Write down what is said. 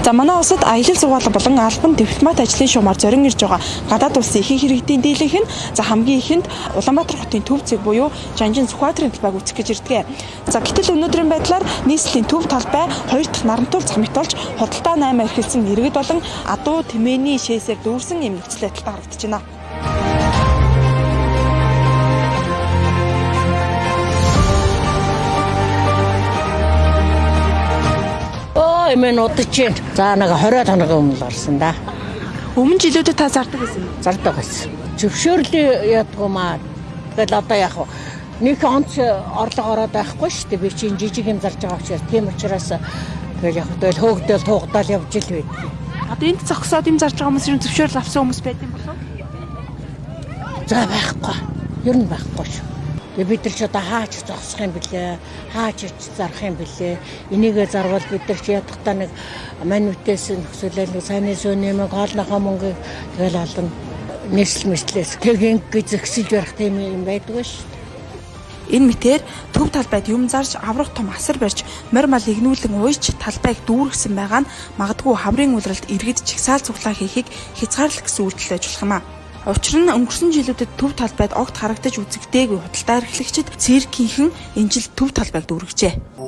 За манай улсад аялал сургаал болон албан дипломат ажлын шугамар зорин ирж байгаа гадаад улсын ихэнх иргэдийн дийлэнх нь за хамгийн ихэнд Улаанбаатар хотын төв зэг буюу Жанжин Сүхбаатарын талбайг үзэх гэж ирдэг. За гэтэл өнөөдрийн байдлаар нийслэлийн төв талбай 2 дахь Нарантуул цамхт болж худалдаа 8 эрхэлсэн иргэд болон адуу тэмээний шээсээр дүүрсэн юм нөхцөл байдалтай харагдаж байна. Эмэн удаж за нэг 20 хоногийн өмнө орсон да. Өмнө жилүүдэд та зардаг байсан юм. Зардаг байсан. Зөвшөөрөл ядгүй маа. Тэгэл одоо яг нэг онц орлого ороод байхгүй шүү дээ. Би чинь жижиг юм зарж байгаа учраас тийм учраас тэгэл яг тэгэл хөөгдөл тугдаал явж ил байд. Одоо энд зогсоод юм зарж байгаа хүмүүс зөвшөөрөл авсан хүмүүс байд юм болов? За байхгүй. Ер нь байхгүй шүү. Бид нар ч одоо хаач зогсох юм блэ, хаач зарах юм блэ. Энийгээ зарвал бид нар ч ядахтаа нэг манивтээс нөхцөлөл нэг сайн зүүн юм гоолнохоо мөнгө тэгэл алан нийслэл мэтлээс тэг ингэ зөксөж барих тийм юм байдгүй шүү. Энэ мэтээр төв талбайд юм зарж аврах том асар барьж морь мал игнүүлэн уйж талбайг дүүргэсэн байгаа нь магадгүй хаврын улиралд иргэд чагсаал цуглаа хийхийг хязгаарлах гэсэн үйлдэл ажиллах юм а. Учир нь өнгөрсөн жилүүдэд төв талбайд огт харагдаж үзэгдээгүй худалдаа эрхлэгчид циркийнхэн энэ жил төв талбайг дүүргэжээ.